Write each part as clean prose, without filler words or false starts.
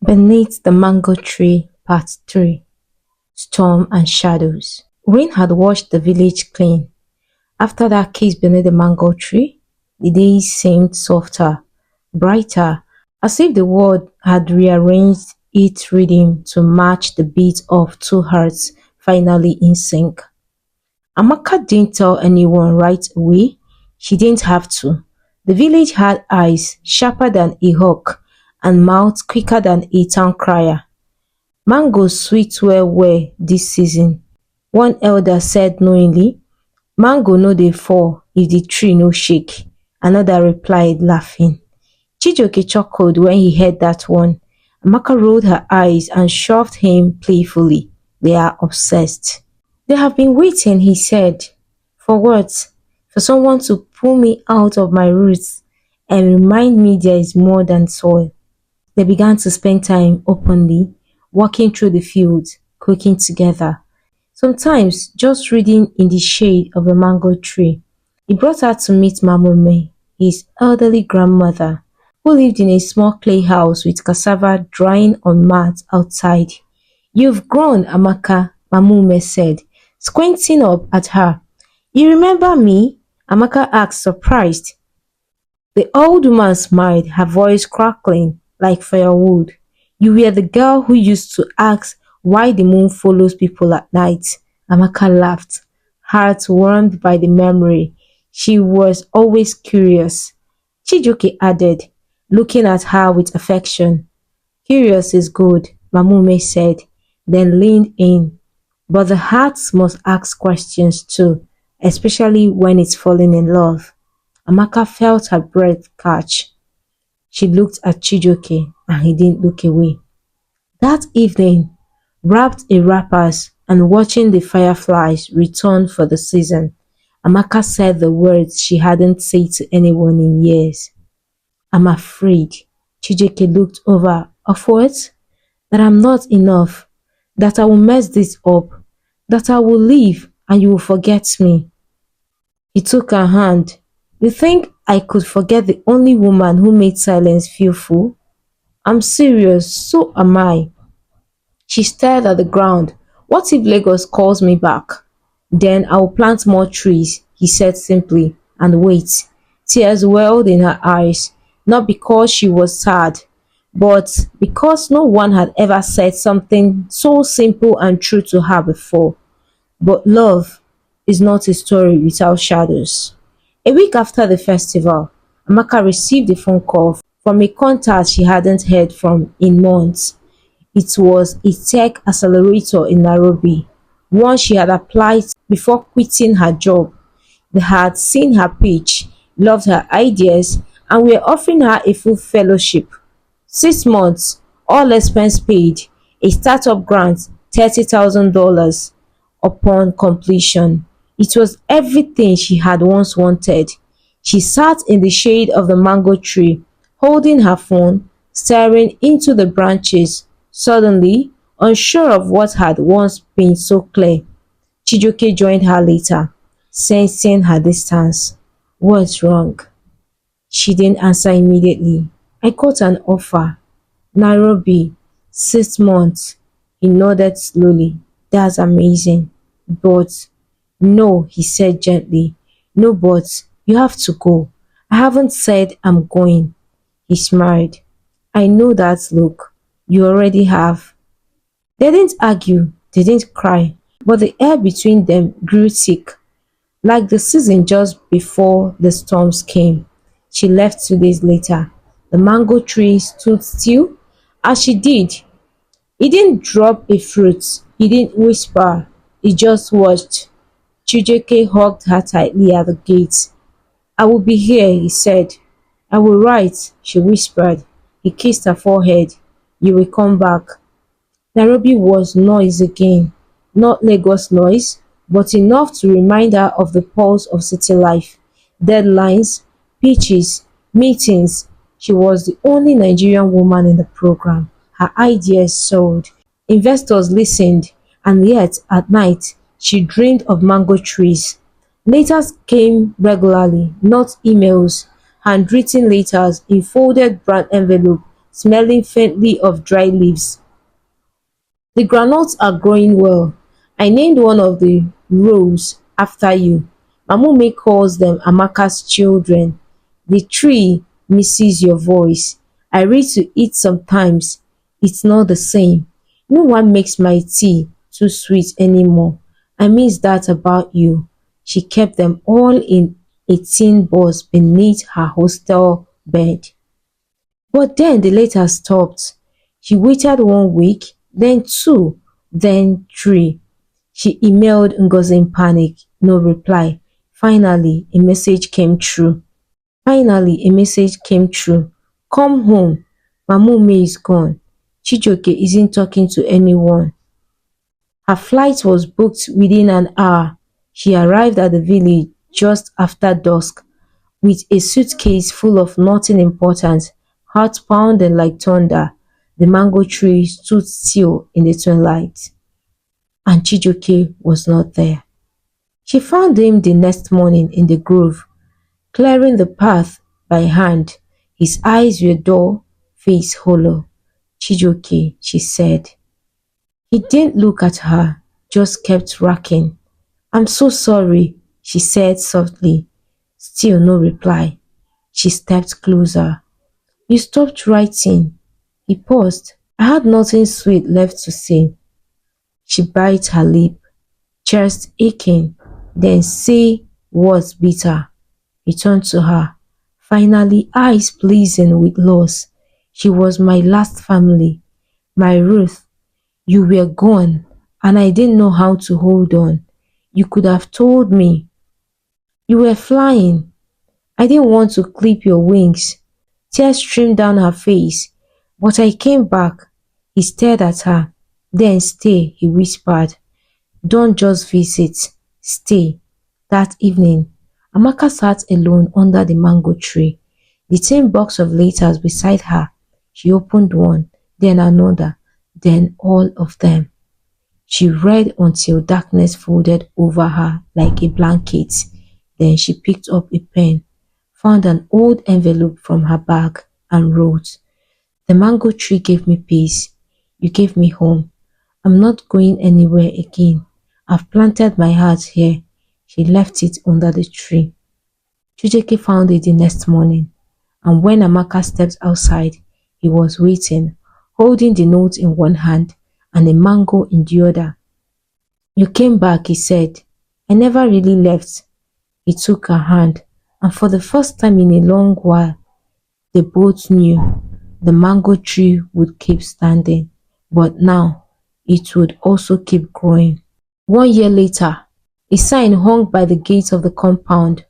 Beneath the Mango Tree, Part 3. Storm and Shadows. Rain had washed the village clean. After that kiss beneath the mango tree, the days seemed softer, brighter, as if the world had rearranged its rhythm to match the beat of two hearts finally in sync. Amaka didn't tell anyone right away. She didn't have to. The village had eyes sharper than a hawk and mouths quicker than a town crier. Mangoes sweet well this season, one elder said knowingly. Mango no dey fall if the tree no shake, another replied laughing. Chijioke chuckled when he heard that one. Amaka rolled her eyes and shoved him playfully. They are obsessed. They have been waiting, he said. For what? For someone to pull me out of my roots and remind me there is more than soil. They began to spend time openly, walking through the fields, cooking together. Sometimes just reading in the shade of the mango tree. He brought her to meet Mamume, his elderly grandmother, who lived in a small clay house with cassava drying on mats outside. You've grown, Amaka, Mamume said, squinting up at her. You remember me? Amaka asked, surprised. The old woman smiled, her voice crackling like firewood. You were the girl who used to ask why the moon follows people at night. Amaka laughed, heart warmed by the memory. She was always curious. Chijioke added, looking at her with affection. Curious is good, Mamume said, then leaned in. But the heart must ask questions too, especially when it's falling in love. Amaka felt her breath catch. She looked at Chijioke and he didn't look away. That evening, wrapped in wrappers and watching the fireflies return for the season, Amaka said the words she hadn't said to anyone in years. I'm afraid. Chijioke looked over. Of what? That I'm not enough. That I will mess this up. That I will leave and you will forget me. He took her hand. You think I could forget the only woman who made silence feel full? I'm serious, so am I. She stared at the ground. What if Lagos calls me back? Then I will plant more trees, he said simply, and wait. Tears welled in her eyes, not because she was sad, but because no one had ever said something so simple and true to her before. But love is not a story without shadows. A week after the festival, Amaka received a phone call from a contact she hadn't heard from in months. It was a tech accelerator in Nairobi, one she had applied before quitting her job. They had seen her pitch, loved her ideas, and were offering her a full fellowship. 6 months, all expense paid, a startup grant, $30,000 upon completion. It was everything she had once wanted. She sat in the shade of the mango tree, holding her phone, staring into the branches. Suddenly, unsure of what had once been so clear, Chijioke joined her later, sensing her distance. What's wrong? She didn't answer immediately. I got an offer. Nairobi, 6 months. He nodded slowly. That's amazing. But, no, he said gently. No buts. You have to go. I haven't said I'm going. He smiled. I know that look. You already have. They didn't argue. They didn't cry. But the air between them grew thick, like the season just before the storms came. She left 2 days later. The mango tree stood still as she did. He didn't drop a fruit. He didn't whisper. He just watched. Chijioke hugged her tightly at the gate. I will be here, he said. I will write, she whispered. He kissed her forehead. You will come back. Nairobi was noise again. Not Lagos noise, but enough to remind her of the pulse of city life. Deadlines, pitches, meetings. She was the only Nigerian woman in the program. Her ideas sold. Investors listened, and yet, at night, she dreamed of mango trees. Letters came regularly, not emails, handwritten letters in folded brown envelope smelling faintly of dry leaves. The groundnuts are growing well. I named one of the rows after you. Mamume calls them Amaka's children. The tree misses your voice. I read to it sometimes. It's not the same. No one makes my tea too sweet anymore. I miss that about you. She kept them all in a tin box beneath her hostel bed. But then the letter stopped. She waited 1 week, then two, then three. She emailed Ngozi in panic, no reply. Finally, a message came through. Come home. Mamume is gone. Chijioke isn't talking to anyone. Her flight was booked within an hour. She arrived at the village just after dusk with a suitcase full of nothing important, heart pounding like thunder. The mango tree stood still in the twilight, and Chijioke was not there. She found him the next morning in the grove, clearing the path by hand. His eyes were dull, face hollow. Chijioke, she said. He didn't look at her, just kept racking. I'm so sorry, she said softly. Still no reply. She stepped closer. You stopped writing. He paused. I had nothing sweet left to say. She bit her lip, chest aching, then say words bitter. He turned to her, finally eyes blazing with loss. She was my last family, my Ruth. You were gone, and I didn't know how to hold on. You could have told me. You were flying. I didn't want to clip your wings. Tears streamed down her face. But I came back. He stared at her. Then stay, he whispered. Don't just visit. Stay. That evening, Amaka sat alone under the mango tree, the tin box of letters beside her. She opened one, then another, then all of them. She read until darkness folded over her like a blanket. Then she picked up a pen, found an old envelope from her bag, and wrote, The mango tree gave me peace. You gave me home. I'm not going anywhere again. I've planted my heart here. She left it under the tree. Chijioke found it the next morning, and when Amaka stepped outside, he was waiting, holding the note in one hand and a mango in the other. You came back, he said. I never really left. He took her hand, and for the first time in a long while, they both knew the mango tree would keep standing, but now it would also keep growing. 1 year later, a sign hung by the gate of the compound.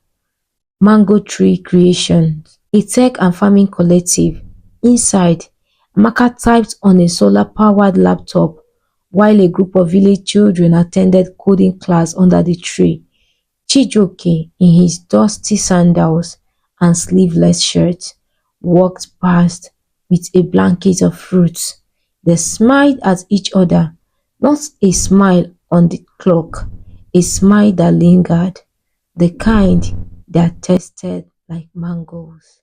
Mango Tree Creations, a tech and farming collective. Inside, Amaka typed on a solar-powered laptop while a group of village children attended coding class under the tree. Chijioke, in his dusty sandals and sleeveless shirt, walked past with a blanket of fruits. They smiled at each other, not a smile on the clock, a smile that lingered, the kind that tasted like mangoes.